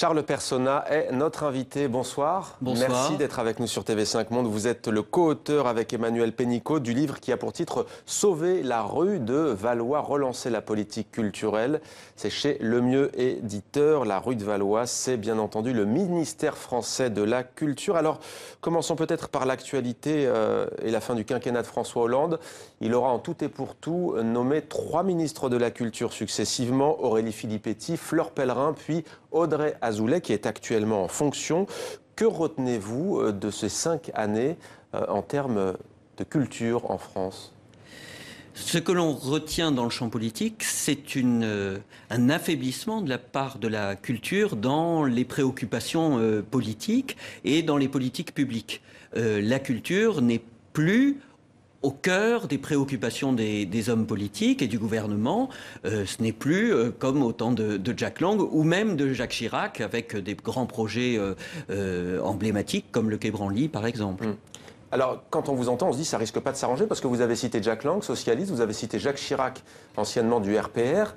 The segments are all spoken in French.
Charles Personna est notre invité. Bonsoir. Bonsoir. Merci d'être avec nous sur TV5 Monde. Vous êtes le co-auteur avec Emmanuel Pénicaud du livre qui a pour titre « Sauver la rue de Valois, relancer la politique culturelle ». C'est chez Lemieux Éditeur. La rue de Valois, c'est bien entendu le ministère français de la Culture. Alors, commençons peut-être par l'actualité et la fin du quinquennat de François Hollande. Il aura en tout et pour tout nommé 3 ministres de la Culture successivement, Aurélie Filippetti, Fleur Pellerin, puis Audrey Azoulay, qui est actuellement en fonction. Que retenez-vous de ces 5 années en termes de culture en France ? Ce que l'on retient dans le champ politique, c'est un affaiblissement de la part de la culture dans les préoccupations politiques et dans les politiques publiques. La culture n'est plus au cœur des préoccupations des hommes politiques et du gouvernement. Ce n'est plus comme au temps de Jack Lang ou même de Jacques Chirac avec des grands projets emblématiques comme le Quai Branly par exemple. Alors, quand on vous entend, on se dit que ça risque pas de s'arranger parce que vous avez cité Jack Lang, socialiste, vous avez cité Jacques Chirac, anciennement du RPR.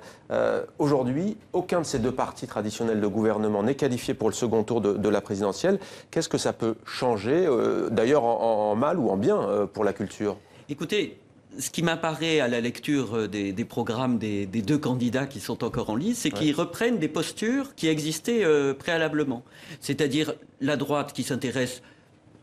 Aujourd'hui, aucun de ces 2 partis traditionnels de gouvernement n'est qualifié pour le second tour de la présidentielle. Qu'est-ce que ça peut changer, d'ailleurs en mal ou en bien, pour la culture ? Écoutez, ce qui m'apparaît à la lecture des programmes des 2 candidats qui sont encore en lice, c'est qu'ils reprennent des postures qui existaient préalablement. C'est-à-dire la droite qui s'intéresse,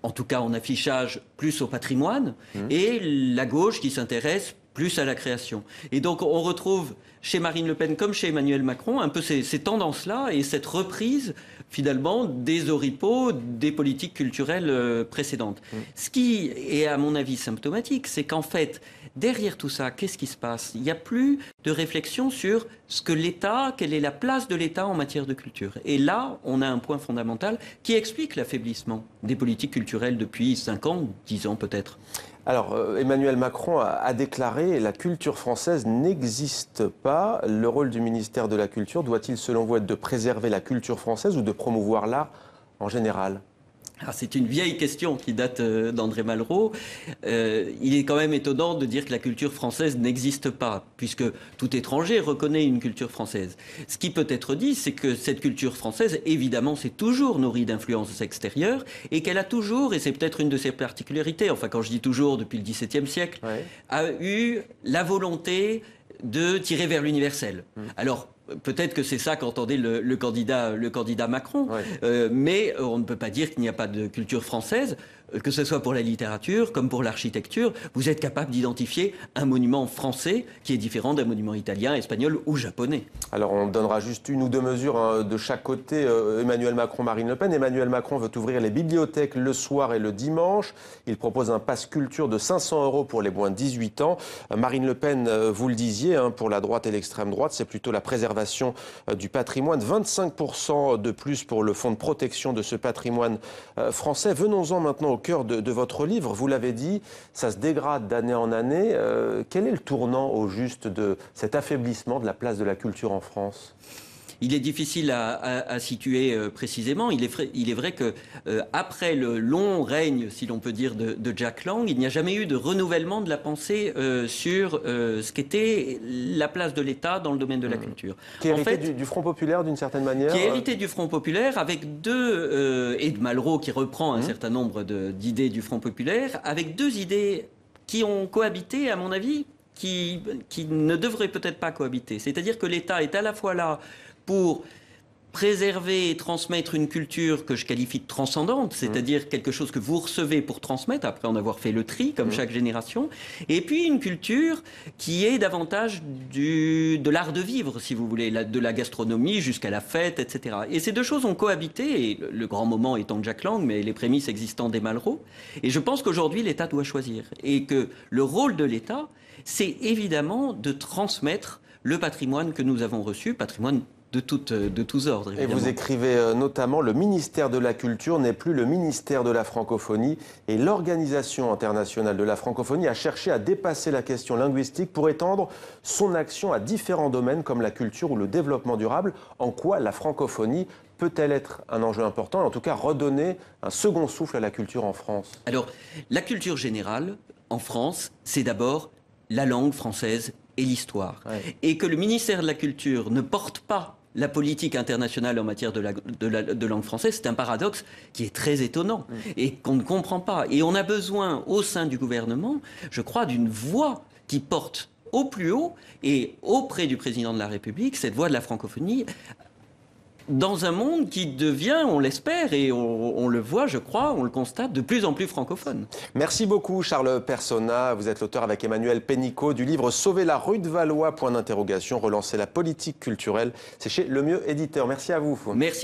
en tout cas en affichage, plus au patrimoine, et la gauche qui s'intéresse plus à la création. Et donc on retrouve chez Marine Le Pen comme chez Emmanuel Macron un peu ces tendances-là et cette reprise finalement des oripeaux des politiques culturelles précédentes. Ce qui est à mon avis symptomatique, c'est qu'en fait, derrière tout ça, qu'est-ce qui se passe ? Il n'y a plus de réflexion sur ce que l'État, quelle est la place de l'État en matière de culture. Et là, on a un point fondamental qui explique l'affaiblissement des politiques culturelles depuis 5 ans, 10 ans peut-être. Alors, Emmanuel Macron a déclaré « La culture française n'existe pas ». Le rôle du ministère de la Culture doit-il, selon vous, être de préserver la culture française ou de promouvoir l'art en général ? C'est une vieille question qui date d'André Malraux. Il est quand même étonnant de dire que la culture française n'existe pas, puisque tout étranger reconnaît une culture française. Ce qui peut être dit, c'est que cette culture française, évidemment, s'est toujours nourrie d'influences extérieures, et qu'elle a toujours, et c'est peut-être une de ses particularités, enfin quand je dis toujours, depuis le XVIIe siècle, a eu la volonté de tirer vers l'universel. Alors, peut-être que c'est ça qu'entendait le candidat Macron, mais on ne peut pas dire qu'il n'y a pas de culture française, que ce soit pour la littérature comme pour l'architecture. Vous êtes capable d'identifier un monument français qui est différent d'un monument italien, espagnol ou japonais. Alors on donnera juste 1 ou 2 mesures de chaque côté. Emmanuel Macron, Marine Le Pen. Emmanuel Macron veut ouvrir les bibliothèques le soir et le dimanche. Il propose un pass culture de 500 € pour les moins de 18 ans. Marine Le Pen, vous le disiez, pour la droite et l'extrême droite, c'est plutôt la préservation du patrimoine. 25% de plus pour le fonds de protection de ce patrimoine français. Venons-en maintenant au cœur de votre livre. Vous l'avez dit, ça se dégrade d'année en année. Quel est le tournant au juste de cet affaiblissement de la place de la culture en France ? Il est difficile à situer précisément. Il est vrai que après le long règne, si l'on peut dire, de Jack Lang, il n'y a jamais eu de renouvellement de la pensée sur ce qu'était la place de l'État dans le domaine de la culture. Qui est hérité du Front populaire d'une certaine manière. Qui est hérité du Front populaire avec et de Malraux qui reprend un certain nombre d'idées du Front populaire, avec 2 idées qui ont cohabité, à mon avis, qui ne devraient peut-être pas cohabiter. C'est-à-dire que l'État est à la fois là pour préserver et transmettre une culture que je qualifie de transcendante, c'est-à-dire quelque chose que vous recevez pour transmettre, après en avoir fait le tri, comme chaque génération, et puis une culture qui est davantage de l'art de vivre, si vous voulez, de la gastronomie jusqu'à la fête, etc. Et ces 2 choses ont cohabité, et le grand moment étant Jack Lang, mais les prémices existant des Malraux, et je pense qu'aujourd'hui l'État doit choisir, et que le rôle de l'État, c'est évidemment de transmettre le patrimoine que nous avons reçu, patrimoine de tous ordres, évidemment. Et vous écrivez notamment « Le ministère de la Culture n'est plus le ministère de la francophonie » et l'Organisation internationale de la francophonie a cherché à dépasser la question linguistique pour étendre son action à différents domaines comme la culture ou le développement durable. En quoi la francophonie peut-elle être un enjeu important et en tout cas redonner un second souffle à la culture en France ? Alors, la culture générale, en France, c'est d'abord la langue française et l'histoire. Et que le ministère de la Culture ne porte pas la politique internationale en matière de langue française, c'est un paradoxe qui est très étonnant et qu'on ne comprend pas. Et on a besoin, au sein du gouvernement, je crois, d'une voix qui porte au plus haut et auprès du président de la République cette voix de la francophonie dans un monde qui devient, on l'espère, et on le voit, je crois, on le constate, de plus en plus francophone. Merci beaucoup Charles Personna. Vous êtes l'auteur avec Emmanuel Pénicaud du livre « Sauver la rue de Valois », relancer la politique culturelle. C'est chez Le Mieux Éditeur. Merci à vous. Merci.